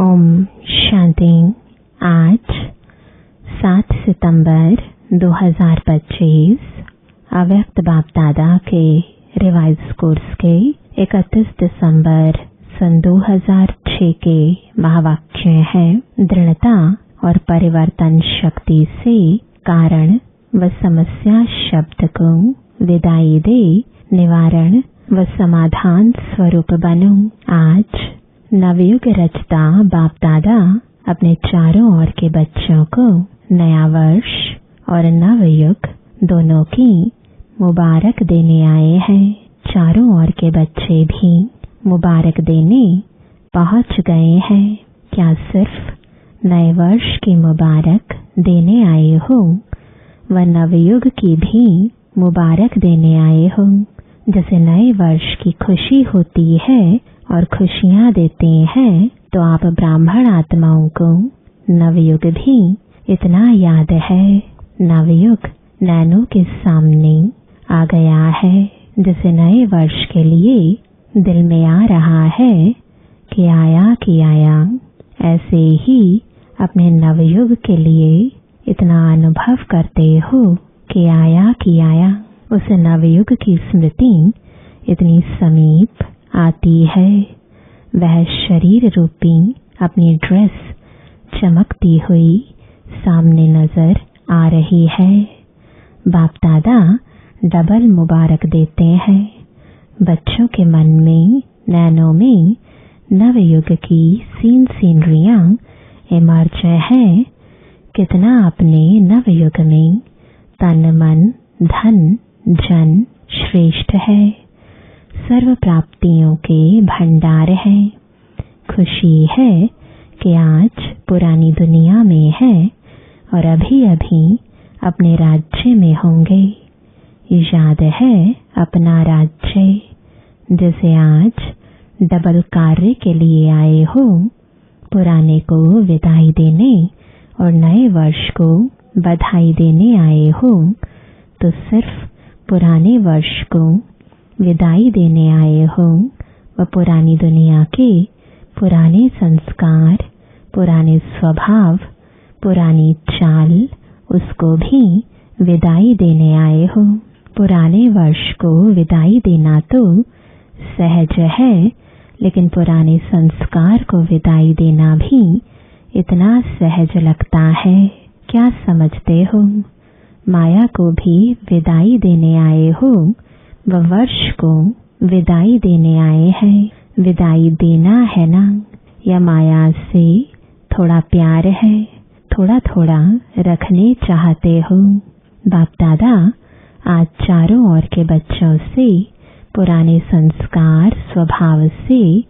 ओम शांति। आज 7 सितंबर 2025 अव्यक्त बाप दादा के रिवाइज कोर्स के 31 दिसंबर सन 2006 के महावाक्य है। दृढ़ता और परिवर्तन शक्ति से कारण व समस्या शब्द को विदाई दे, निवारण व समाधान स्वरूप बनो। आज नवयुग रचता बाप दादा अपने चारों ओर के बच्चों को नया वर्ष और नवयुग दोनों की मुबारक देने आए हैं। चारों ओर के बच्चे भी मुबारक देने पहुंच गए हैं। क्या सिर्फ नए वर्ष की मुबारक देने आए हो व नवयुग की भी मुबारक देने आए हो? जैसे नए वर्ष की खुशी होती है और खुशियां देते हैं, तो आप ब्राह्मण आत्माओं को नवयुग भी इतना याद है। नवयुग नैनो के सामने आ गया है। जैसे नए वर्ष के लिए दिल में आ रहा है कि आया, ऐसे ही अपने नवयुग के लिए इतना अनुभव करते हो कि आया। उस नवयुग की स्मृति इतनी समीप आती है। वह शरीर रूपी अपनी ड्रेस चमकती हुई सामने नजर आ रही है। बाप दादा डबल मुबारक देते हैं। बच्चों के मन में, नैनों में नवयुग की सीनरियां इमर्ज है। कितना अपने नवयुग में तन मन धन जन श्रेष्ठ है। सर्व प्राप्तियों के भंडार है। खुशी है कि आज पुरानी दुनिया में है और अभी अभी अपने राज्य में होंगे। याद है अपना राज्य, जैसे आज डबल कार्य के लिए आए हो। पुराने को विदाई देने और नए वर्ष को बधाई देने आए हो, तो सिर्फ पुराने वर्ष को विदाई देने आए हो व पुरानी दुनिया के पुराने संस्कार, पुराने स्वभाव, पुरानी चाल, उसको भी विदाई देने आए हो। पुराने वर्ष को विदाई देना तो सहज है, लेकिन पुराने संस्कार को विदाई देना भी इतना सहज लगता है। क्या समझते हो? माया को भी विदाई देने आए हो व वर्ष को विदाई देने आए हैं। विदाई देना है ना? या माया से थोड़ा प्यार है, थोड़ा थोड़ा रखने चाहते हो? बाप दादा आज चारों ओर के बच्चों से पुराने संस्कार स्वभाव से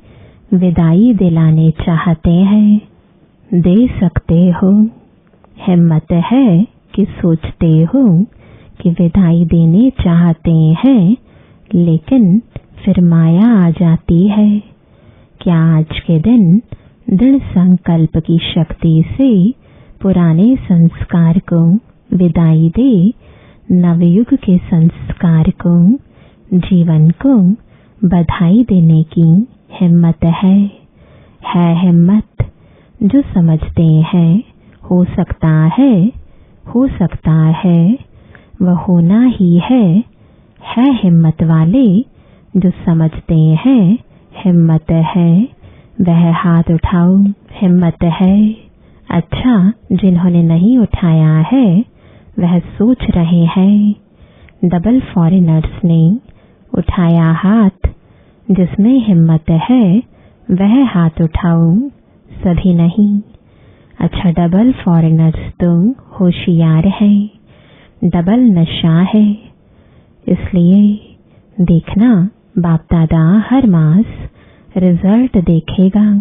विदाई दिलाने चाहते हैं। दे सकते हो? हिम्मत है कि सोचते हो कि विदाई देने चाहते हैं, लेकिन फिर माया आ जाती है। क्या आज के दिन दृढ़ संकल्प की शक्ति से पुराने संस्कार को विदाई दे, नवयुग के संस्कार को, जीवन को बधाई देने की हिम्मत है? हिम्मत जो समझते हैं हो सकता है वह होना ही है हिम्मत वाले जो समझते हैं हिम्मत है, वह हाथ उठाओ। हिम्मत है। अच्छा, जिन्होंने नहीं उठाया है वह सोच रहे हैं। डबल फॉरेनर्स ने उठाया हाथ। जिसमें हिम्मत है वह हाथ उठाओ, सभी नहीं। अच्छा, डबल फॉरेनर्स तो होशियार हैं। डबल नशा है। इसलिए देखना, बाप दादा हर मास रिजल्ट देखेगा।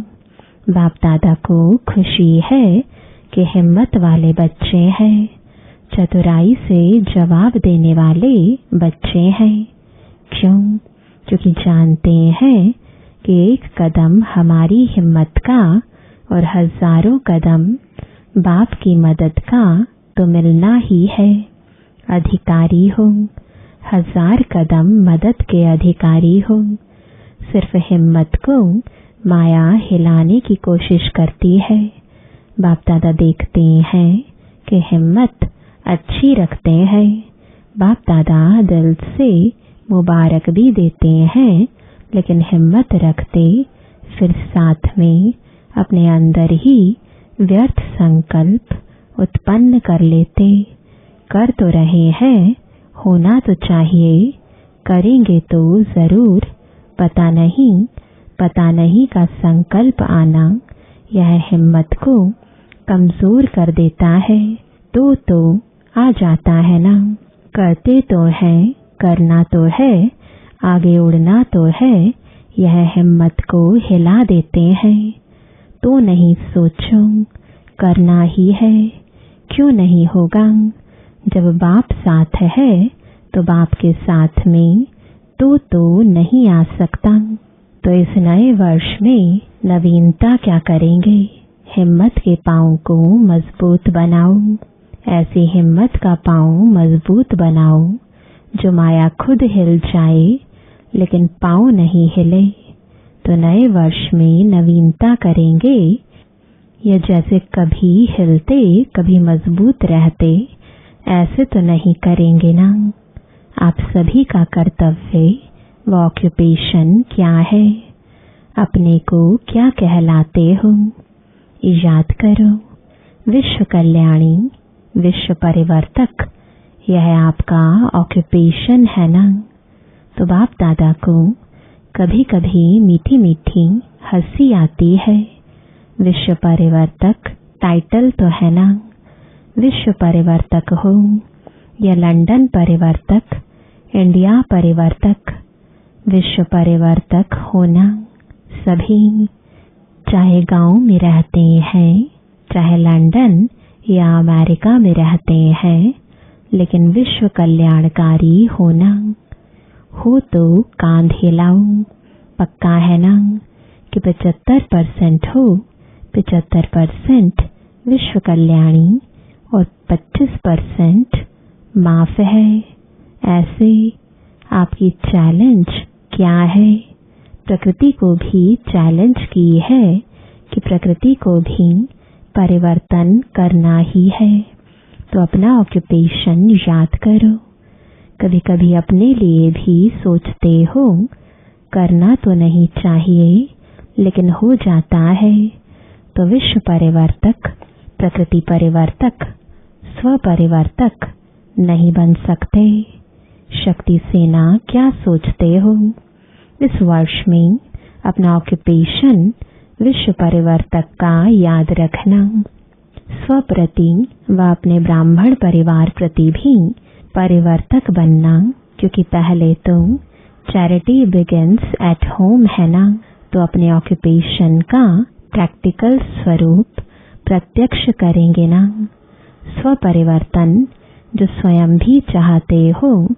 बाप दादा को खुशी है कि हिम्मत वाले बच्चे हैं, चतुराई से जवाब देने वाले बच्चे हैं। क्यों? क्योंकि जानते हैं कि एक कदम हमारी हिम्मत का और हजारों कदम बाप की मदद का तो मिलना ही है। अधिकारी हो, 1000 कदम मदद के अधिकारी हो। सिर्फ हिम्मत को माया हिलाने की कोशिश करती है। बाप दादा देखते हैं कि हिम्मत अच्छी रखते हैं। बाप दादा दिल से मुबारक भी देते हैं, लेकिन हिम्मत रखते फिर साथ में अपने अंदर ही व्यर्थ संकल्प उत्पन्न कर लेते। कर तो रहे हैं, होना तो चाहिए, करेंगे तो जरूर, पता नहीं का संकल्प आना यह हिम्मत को कमजोर कर देता है। तो आ जाता है ना। करते तो हैं, करना तो है, आगे उड़ना तो है, यह हिम्मत को हिला देते हैं। तो नहीं सोचो, करना ही है, क्यों नहीं होगा। जब बाप साथ है तो बाप के साथ में तो नहीं आ सकता। तो इस नए वर्ष में नवीनता क्या करेंगे? हिम्मत के पांव को मजबूत बनाओ। ऐसी हिम्मत का पांव मजबूत बनाओ जो माया खुद हिल जाए लेकिन पांव नहीं हिले। तो नए वर्ष में नवीनता करेंगे। ये जैसे कभी हिलते कभी मजबूत रहते, ऐसे तो नहीं करेंगे ना। आप सभी का कर्तव्य व ऑक्यूपेशन क्या है? अपने को क्या कहलाते हो? याद करो, विश्व कल्याणी, विश्व परिवर्तक, यह आपका ऑक्यूपेशन है ना। तो बाप दादा को कभी कभी मीठी मीठी हंसी आती है। विश्व परिवर्तक टाइटल तो है ना। विश्व परिवर्तक हो या लंदन परिवर्तक, इंडिया परिवर्तक, विश्व परिवर्तक होना सभी, चाहे गांव में रहते हैं, चाहे लंदन या अमेरिका में रहते हैं, लेकिन विश्व कल्याणकारी होना हो तो कांध हिलाओ। पक्का है ना कि 75% हो, 75% विश्व कल्याणी और 25% माफ है। ऐसे आपकी चैलेंज क्या है? प्रकृति को भी चैलेंज की है कि प्रकृति को भी परिवर्तन करना ही है। तो अपना ऑक्यूपेशन याद करो। कभी कभी अपने लिए भी सोचते हो, करना तो नहीं चाहिए लेकिन हो जाता है। तो विश्व परिवर्तक, प्रकृति परिवर्तक, स्व परिवर्तक नहीं बन सकते। शक्ति सेना क्या सोचते हो? इस वर्ष में अपना ऑक्यूपेशन विश्व परिवर्तक का याद रखना। स्व प्रति व अपने ब्राह्मण परिवार प्रति भी परिवर्तक बनना, क्योंकि पहले तो चैरिटी बिगिंस एट होम है ना। तो अपने ऑक्यूपेशन का प्रैक्टिकल स्वरूप प्रत्यक्ष करेंगे ना। स्व परिवर्तन जो स्वयं भी चाहते हो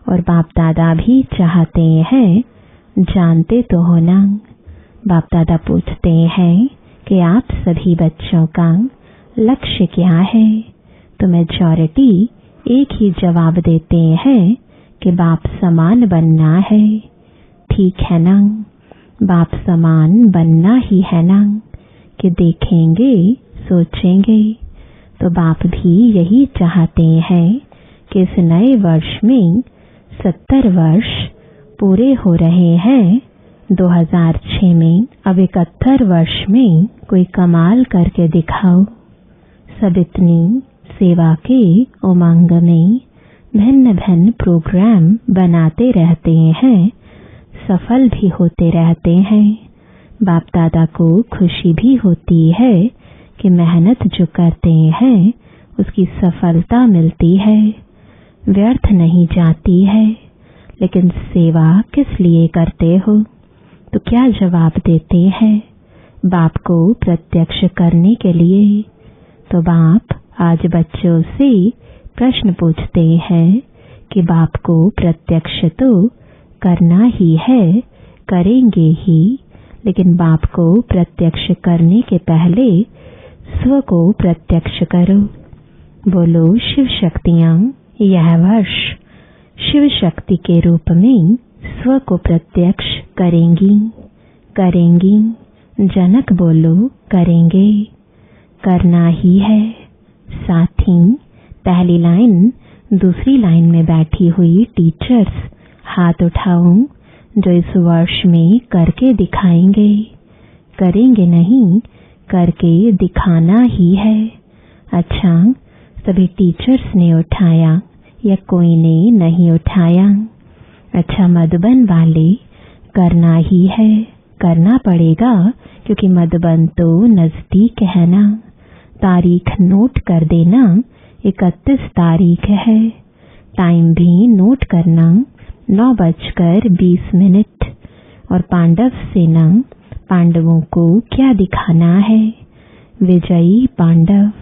और बाप दादा भी चाहते हैं, जानते तो हो ना। बाप दादा पूछते हैं कि आप सभी बच्चों का लक्ष्य क्या है? तो मेजॉरिटी एक ही जवाब देते हैं कि बाप समान बनना है। ठीक है ना, बाप समान बनना ही है ना, कि देखेंगे सोचेंगे। तो बाप भी यही चाहते हैं कि इस नए वर्ष में 70 वर्ष पूरे हो रहे हैं। 2006 में अब 71 वर्ष में कोई कमाल करके दिखाओ। सब इतनी सेवा के उमंग में भिन्न भिन्न प्रोग्राम बनाते रहते हैं, सफल भी होते रहते हैं। बाप दादा को खुशी भी होती है कि मेहनत जो करते हैं उसकी सफलता मिलती है, व्यर्थ नहीं जाती है। लेकिन सेवा किस लिए करते हो? तो क्या जवाब देते हैं? बाप को प्रत्यक्ष करने के लिए। तो बाप आज बच्चों से प्रश्न पूछते हैं कि बाप को प्रत्यक्ष तो करना ही है, करेंगे ही, लेकिन बाप को प्रत्यक्ष करने के पहले स्व को प्रत्यक्ष करो। बोलो शिव शक्तियां यह वर्ष शिव शक्ति के रूप में स्व को प्रत्यक्ष करेंगी। जनक बोलो करेंगे, करना ही है। साथी पहली लाइन दूसरी लाइन में बैठी हुई टीचर्स हाथ उठाओ जो इस वर्ष में करके दिखाएंगे। करेंगे नहीं, करके दिखाना ही है। अच्छा, सभी टीचर्स ने उठाया या कोई ने नहीं उठाया? अच्छा, मधुबन वाले करना ही है, करना पड़ेगा क्योंकि मधुबन तो नजदीक है ना। तारीख नोट कर देना, 31 तारीख है। टाइम भी नोट करना, 9:20। और पांडव सेना, पांडवों को क्या दिखाना है? विजयी पांडव।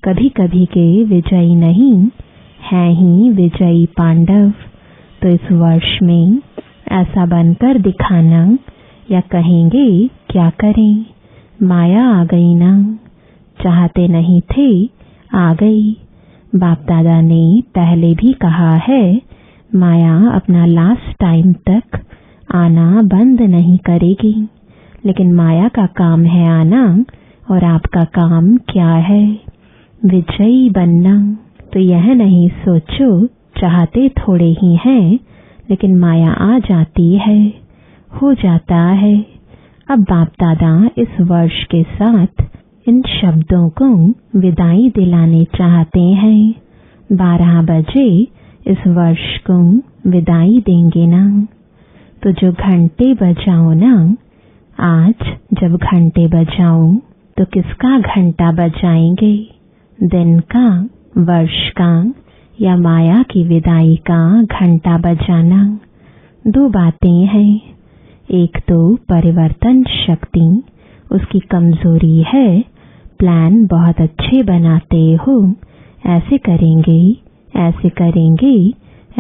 कभी कभी के विजयी नहीं, हैं ही विजयी पांडव। तो इस वर्ष में ऐसा बनकर दिखाना, या कहेंगे क्या करें, माया आ गई ना, चाहते नहीं थे आ गई। बाप दादा ने पहले भी कहा है, माया अपना लास्ट टाइम तक आना बंद नहीं करेगी, लेकिन माया का काम है आना, और आपका काम क्या है? विजयी बनना। तो यह नहीं सोचो चाहते थोड़े ही हैं, लेकिन माया आ जाती है, हो जाता है। अब बाप दादा इस वर्ष के साथ इन शब्दों को विदाई दिलाने चाहते हैं। 12 बजे इस वर्ष को विदाई देंगे ना। तो जो घंटे बजाओ ना, आज जब घंटे बजाओ तो किसका घंटा बजाएंगे? दिन का, वर्ष का, या माया की विदाई का घंटा बजाना? 2 बातें हैं। एक तो परिवर्तन शक्ति, उसकी कमजोरी है। प्लान बहुत अच्छे बनाते हो, ऐसे करेंगे, ऐसे करेंगे,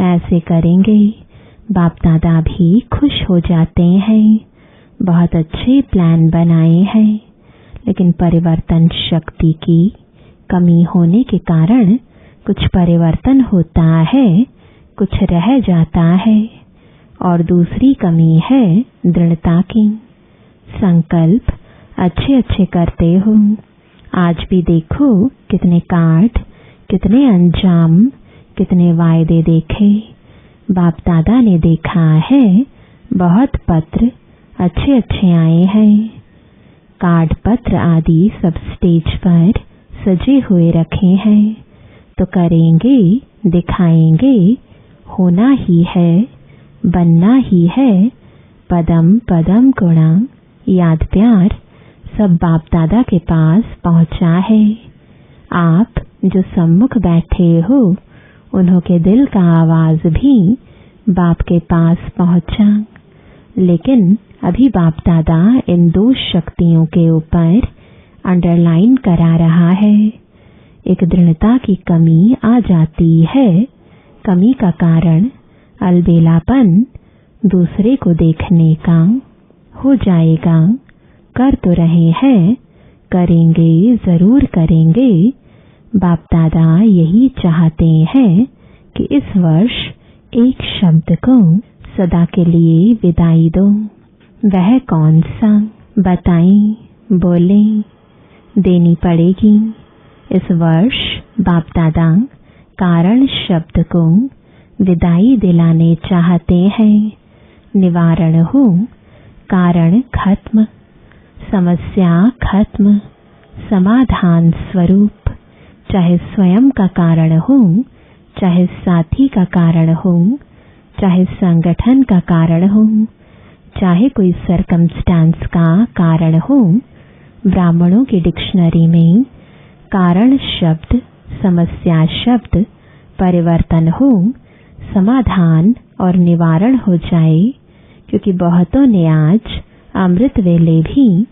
ऐसे करेंगे। बाप दादा भी खुश हो जाते हैं, बहुत अच्छे प्लान बनाए हैं, लेकिन परिवर्तन शक्ति की कमी होने के कारण कुछ परिवर्तन होता है, कुछ रह जाता है। और दूसरी कमी है दृढ़ता की। संकल्प अच्छे अच्छे करते हो, आज भी देखो कितने कार्ड, कितने अंजाम, कितने वायदे देखे। बाप दादा ने देखा है, बहुत पत्र अच्छे अच्छे आए हैं। कार्ड पत्र आदि सब स्टेज पर सजे हुए रखे हैं। तो करेंगे, दिखाएंगे, होना ही है, बनना ही है। पदम पदम गुणा, याद प्यार सब बाप दादा के पास पहुंचा है। आप जो सम्मुख बैठे हो, उन्हों के दिल का आवाज भी बाप के पास पहुंचा। लेकिन अभी बाप दादा इन 2 शक्तियों के ऊपर अंडरलाइन करा रहा है। एक दृढ़ता की कमी आ जाती है। कमी का कारण अलबेलापन, दूसरे को देखने का। हो जाएगा, कर तो रहे हैं, करेंगे, जरूर करेंगे। बाप दादा यही चाहते हैं कि इस वर्ष एक शब्द को सदा के लिए विदाई दो। वह कौन सा? बताएं, बोलें, देनी पड़ेगी। इस वर्ष बाप दादा कारण शब्द को विदाई दिलाने चाहते हैं। निवारण हो, कारण खत्म, समस्या खत्म, समाधान स्वरूप। चाहे स्वयं का कारण हो, चाहे साथी का कारण हो, चाहे संगठन का कारण हो, चाहे कोई सरकमस्टांस का कारण हो। ब्राह्मणों की डिक्शनरी में कारण शब्द, समस्या शब्द, परिवर्तन हो, समाधान और निवारण हो जाए। क्योंकि बहुतों ने आज अमृत वेले भी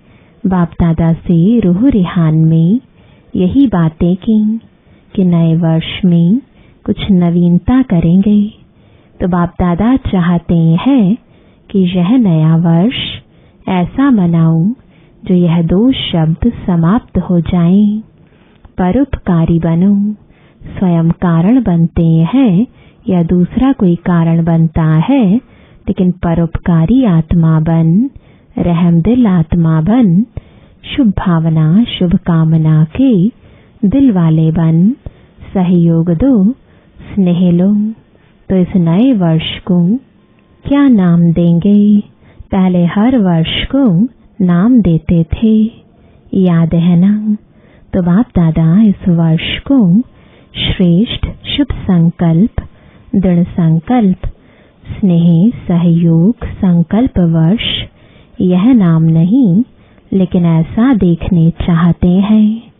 बाप दादा से रूह रिहान में यही बातें की कि नए वर्ष में कुछ नवीनता करेंगे। तो बाप दादा चाहते हैं कि यह नया वर्ष ऐसा मनाऊं जो यह 2 शब्द समाप्त हो जाएं। परोपकारी बनो। स्वयं कारण बनते हैं या दूसरा कोई कारण बनता है, लेकिन परोपकारी आत्मा बन रहमदिल आत्मा बन, शुभ भावना शुभ कामना के दिल वाले बन, सहयोग दो स्नेह लो। तो इस नए वर्ष को क्या नाम देंगे? पहले हर वर्ष को नाम देते थे, याद है ना? तो बाप दादा इस वर्ष को श्रेष्ठ शुभ संकल्प, दृढ़ संकल्प, स्नेह सहयोग संकल्प वर्ष, यह नाम नहीं लेकिन ऐसा देखने चाहते हैं।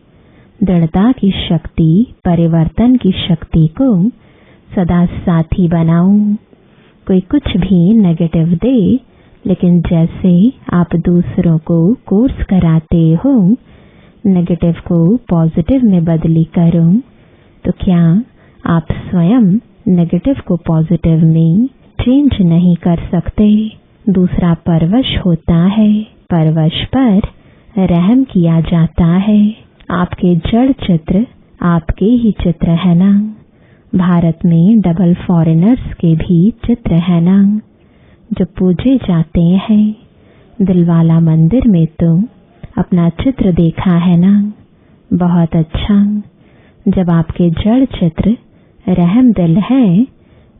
दृढ़ता की शक्ति, परिवर्तन की शक्ति को सदा साथी बनाओ। कोई कुछ भी नेगेटिव दे, लेकिन जैसे आप दूसरों को कोर्स कराते हो नेगेटिव को पॉजिटिव में बदली करो, तो क्या आप स्वयं नेगेटिव को पॉजिटिव में चेंज नहीं कर सकते? दूसरा परवश होता है, परवश पर रहम किया जाता है। आपके जड़ चित्र आपके ही चित्र है ना? भारत में डबल फॉरेनर्स के भी चित्र है ना, जो पूजे जाते हैं। दिलवाला मंदिर में तो अपना चित्र देखा है ना? बहुत अच्छा। जब आपके जड़ चित्र रहम दिल है,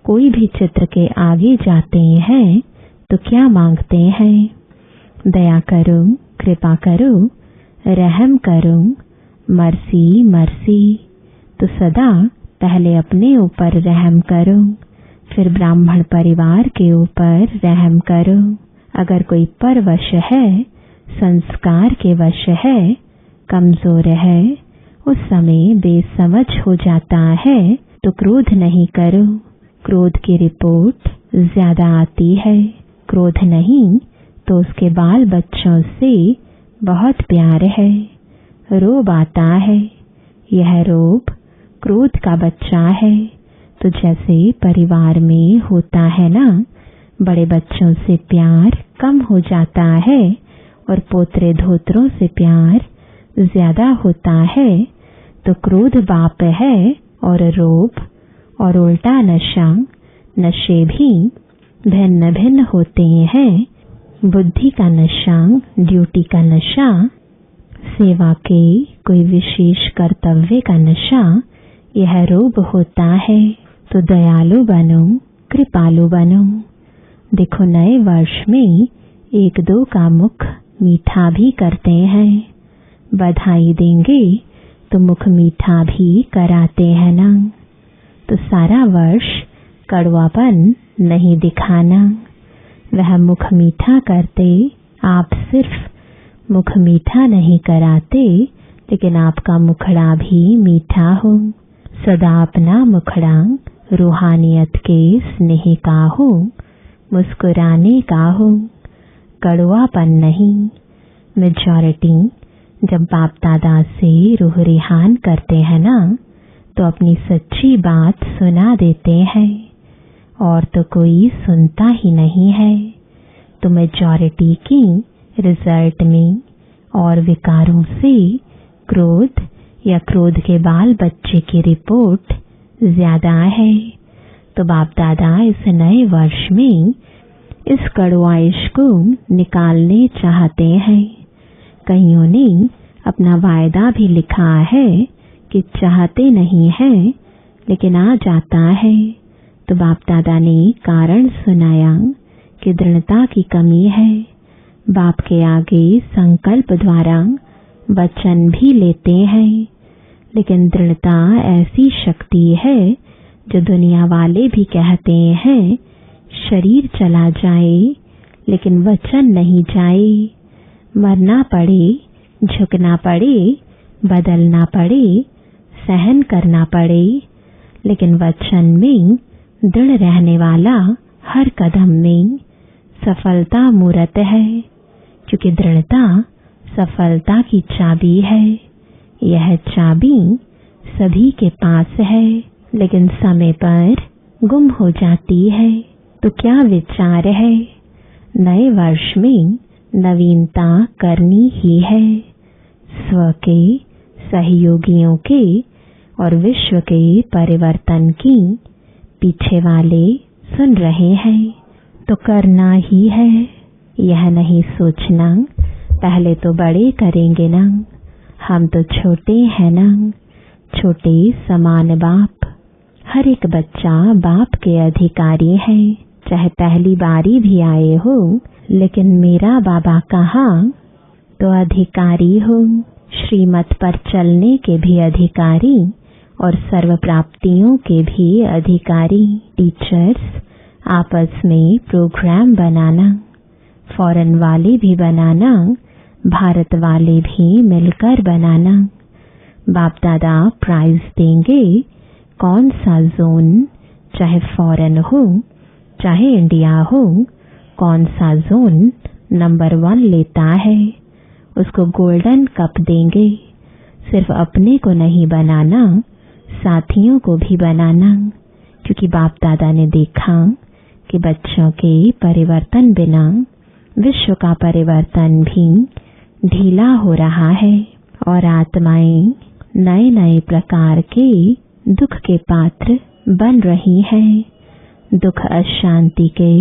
कोई भी चित्र के आगे जाते हैं तो क्या मांगते हैं? दया करो, कृपा करो, रहम करो, मर्सी मर्सी। तो सदा पहले अपने ऊपर रहम करो, फिर ब्राह्मण परिवार के ऊपर रहम करो। अगर कोई परवश है, संस्कार के वश है, कमजोर है, उस समय बेसमझ हो जाता है, तो क्रोध नहीं करो। क्रोध की रिपोर्ट ज्यादा आती है। क्रोध नहीं तो उसके बाल बच्चों से बहुत प्यार है। रोब आता है, यह रोब क्रोध का बच्चा है। तो जैसे परिवार में होता है ना, बड़े बच्चों से प्यार कम हो जाता है और पोतरे धोत्रों से प्यार ज्यादा होता है, तो क्रोध बाप है और रोब और उल्टा नशा, नशे भी भिन्न भिन्न होते हैं। बुद्धि का नशा, ड्यूटी का नशा, सेवा के कोई विशेष कर्तव्य का नशा, यह रोब होता है। तो दयालु बनो, कृपालु बनो। देखो नए वर्ष में एक दो का मुख मीठा भी करते हैं। बधाई देंगे तो मुख मीठा भी कराते हैं ना। तो सारा वर्ष कड़वापन नहीं दिखाना। वह मुख मीठा करते, आप सिर्फ मुख मीठा नहीं कराते, लेकिन आपका मुखड़ा भी मीठा हो। सदा अपना मुखड़ा रूहानियत के स्नेह का हो, मुस्कुराने का हो, कड़वापन नहीं। मेजॉरिटी जब बाप दादा से रूह रिहान करते हैं ना, तो अपनी सच्ची बात सुना देते हैं और तो कोई सुनता ही नहीं है। तो मेजॉरिटी की रिजल्ट में और विकारों से क्रोध या क्रोध के बाल बच्चे की रिपोर्ट ज्यादा है। तो बाप दादा इस नए वर्ष में इस कड़वाइश को निकालने चाहते हैं। कईयों ने अपना वायदा भी लिखा है कि चाहते नहीं है, लेकिन आ जाता है। तो बाप दादा ने कारण सुनाया कि दृढ़ता की कमी है। बाप के आगे संकल्प द्वारा वचन भी लेते हैं, लेकिन दृढ़ता ऐसी शक्ति है जो दुनिया वाले भी कहते हैं शरीर चला जाए लेकिन वचन नहीं जाए। मरना पड़े, झुकना पड़े, बदलना पड़े, सहन करना पड़े, लेकिन वचन में दृढ़ रहने वाला हर कदम में सफलता मूर्त है, क्योंकि दृढ़ता सफलता की चाबी है। यह चाबी सभी के पास है, लेकिन समय पर गुम हो जाती है। तो क्या विचार है? नए वर्ष में नवीनता करनी ही है। स्व के, सहयोगियों के और विश्व के परिवर्तन की पीछे वाले सुन रहे हैं, तो करना ही है। यह नहीं सोचना पहले तो बड़े करेंगे ना, हम तो छोटे हैं ना, छोटे समान बाप। हर एक बच्चा बाप के अधिकारी है, चाहे पहली बारी भी आए हो, लेकिन मेरा बाबा कहा तो अधिकारी हो। श्रीमत पर चलने के भी अधिकारी और सर्व प्राप्तियों के भी अधिकारी। टीचर्स आपस में प्रोग्राम बनाना, फॉरेन वाले भी बनाना, भारत वाले भी मिलकर बनाना। बाप दादा प्राइज देंगे, कौन सा जोन, चाहे फॉरेन हो चाहे इंडिया हो, कौन सा जोन नंबर 1 लेता है उसको गोल्डन कप देंगे। सिर्फ अपने को नहीं बनाना, साथियों को भी बनाना, क्योंकि बाप दादा ने देखा कि बच्चों के परिवर्तन बिना विश्व का परिवर्तन भी ढीला हो रहा है और आत्माएं नए नए प्रकार के दुख के पात्र बन रही हैं। दुख अशांति के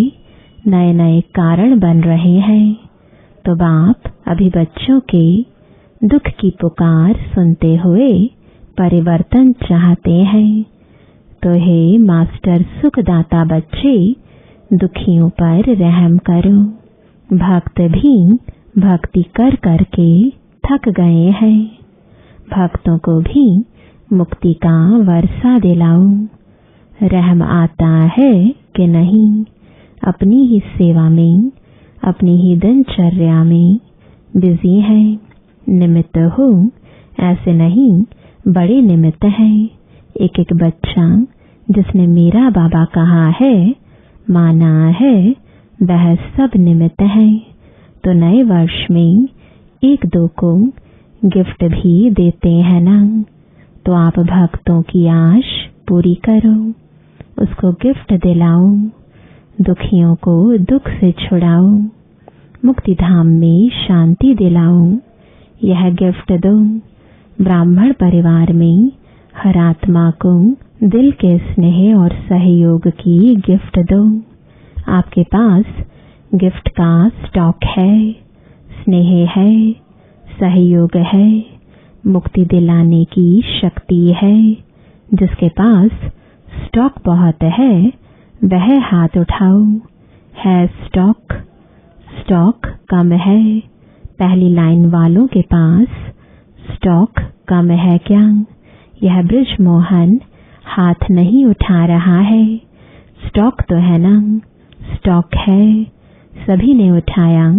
नए नए कारण बन रहे हैं। तो बाप अभी बच्चों के दुख की पुकार सुनते हुए परिवर्तन चाहते हैं। तो हे मास्टर सुखदाता बच्चे, दुखियों पर रहम करो। भक्त भी भक्ति कर करके थक गए हैं, भक्तों को भी मुक्ति का वर्षा दिलाओ। रहम आता है कि नहीं? अपनी ही सेवा में, अपनी ही दिनचर्या में बिजी है। निमित्त हो, ऐसे नहीं बड़े निमित्त हैं। एक एक बच्चा जिसने मेरा बाबा कहा है, माना है, वह सब निमित्त है। तो नए वर्ष में 1-2 को गिफ्ट भी देते हैं ना, तो आप भक्तों की आश पूरी करो, उसको गिफ्ट दिलाओ, दुखियों को दुख से छुड़ाओ, मुक्ति धाम में शांति दिलाओ। यह गिफ्ट दो। ब्राह्मण परिवार में हर आत्मा को दिल के स्नेह और सहयोग की गिफ्ट दो। आपके पास गिफ्ट का स्टॉक है, स्नेह है, सहयोग है, मुक्ति दिलाने की शक्ति है। जिसके पास स्टॉक बहुत है वह हाथ उठाओ। है स्टॉक? स्टॉक कम है। पहली लाइन वालों के पास स्टॉक कम है क्या? यह ब्रिज मोहन हाथ नहीं उठा रहा है। स्टॉक तो है ना? स्टॉक है, सभी ने उठाया।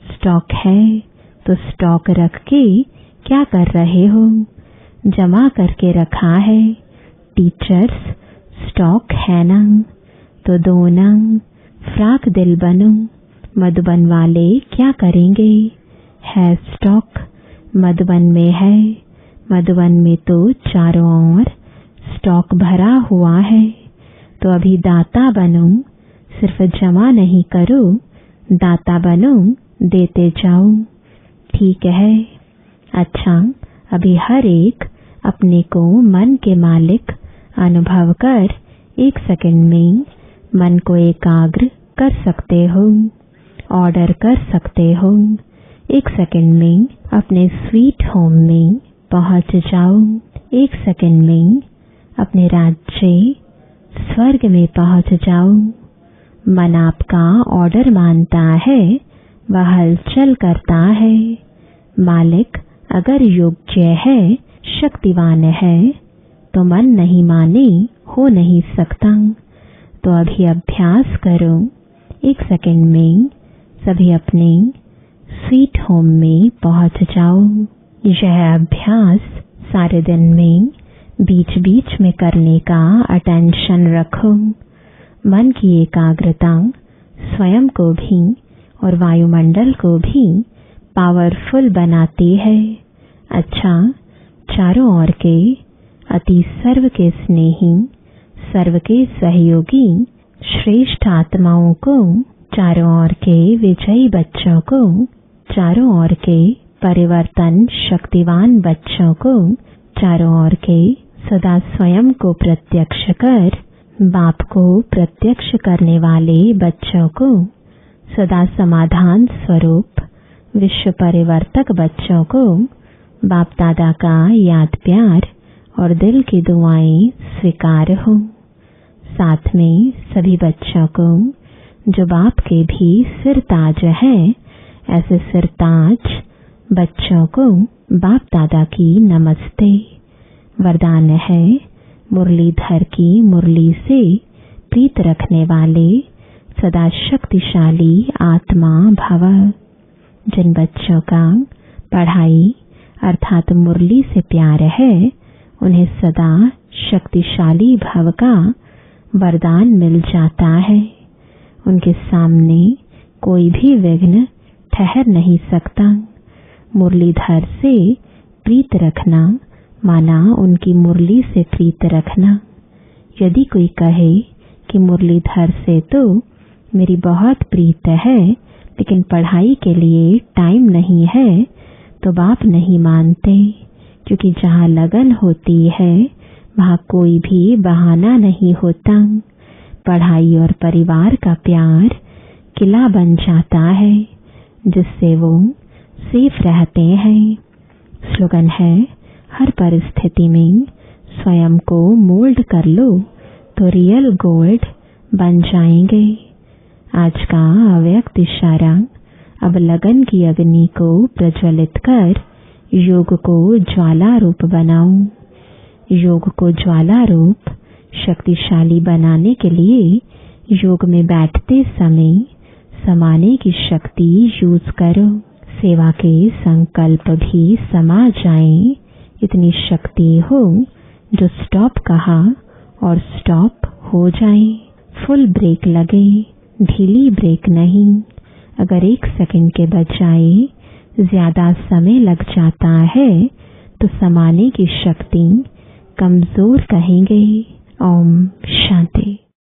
स्टॉक है तो स्टॉक रख के क्या कर रहे हो? जमा करके रखा है। टीचर्स स्टॉक है ना? तो दो ना। फ्राक दिल बनो। मधुबन वाले क्या करेंगे? है स्टॉक, मधुबन में है। मधुबन में तो चारों ओर स्टॉक भरा हुआ है। तो अभी दाता बनो, सिर्फ जमा नहीं करो, दाता बनो, देते जाओ। ठीक है? अच्छा, अभी हर एक अपने को मन के मालिक अनुभव कर 1 सेकंड में मन को एकाग्र कर सकते हो, ऑर्डर कर सकते हो। 1 सेकंड में अपने स्वीट होम में पहुंच जाओ। 1 सेकंड में अपने राज्य स्वर्ग में पहुंच जाओ। मन आपका ऑर्डर मानता है, वह हलचल करता है। मालिक अगर योग्य है, शक्तिवान है, तो मन नहीं माने हो नहीं सकता। तो अभी अभ्यास करो। 1 सेकंड में सभी अपने स्वीट होम में पहुंच जाओ। यह अभ्यास सारे दिन में बीच बीच में करने का अटेंशन रखो। मन की एकाग्रता स्वयं को भी और वायुमंडल को भी पावरफुल बनाती है। अच्छा, चारों ओर के अति सर्व के स्नेही, सर्व के सहयोगी श्रेष्ठ आत्माओं को, चारों ओर के विजयी बच्चों को, चारों ओर के परिवर्तन शक्तिवान बच्चों को, चारों ओर के सदा स्वयं को प्रत्यक्ष कर बाप को प्रत्यक्ष करने वाले बच्चों को सदा समाधान स्वरूप विश्व परिवर्तक बच्चों को बाप दादा का याद प्यार और दिल की दुआएं स्वीकार हो। साथ में सभी बच्चों को जो बाप के भी सिरताज हैं, ऐसे सिरताज बच्चों को बाप दादा की नमस्ते। वरदान है मुरलीधर की मुरली से प्रीत रखने वाले सदा शक्तिशाली आत्मा भव। जिन बच्चों का पढ़ाई अर्थात मुरली से प्यार है, उन्हें सदा शक्तिशाली भव का वरदान मिल जाता है। उनके सामने कोई भी विघ्न ठहर नहीं सकता। मुरलीधर से प्रीत रखना माना उनकी मुरली से प्रीत रखना। यदि कोई कहे कि मुरलीधर से तो मेरी बहुत प्रीत है, लेकिन पढ़ाई के लिए टाइम नहीं है, तो बाप नहीं मानते, क्योंकि जहाँ लगन होती है वहाँ कोई भी बहाना नहीं होता। पढ़ाई और परिवार का प्यार किला बन जाता है, जिससे वो सेफ रहते हैं। स्लोगन है, हर परिस्थिति में स्वयं को मोल्ड कर लो तो रियल गोल्ड बन जाएंगे। आज का अव्यक्त इशारा, अब लगन की अग्नि को प्रज्वलित कर योग को ज्वाला रूप बनाओ। योग को ज्वाला रूप शक्तिशाली बनाने के लिए योग में बैठते समय समाने की शक्ति यूज करो। सेवा के संकल्प भी समा जाएं, इतनी शक्ति हो जो स्टॉप कहा और स्टॉप हो जाए। फुल ब्रेक लगे, ढीली ब्रेक नहीं। अगर 1 सेकंड के बजाय ज्यादा समय लग जाता है तो समाने की शक्ति कमजोर कहेंगे।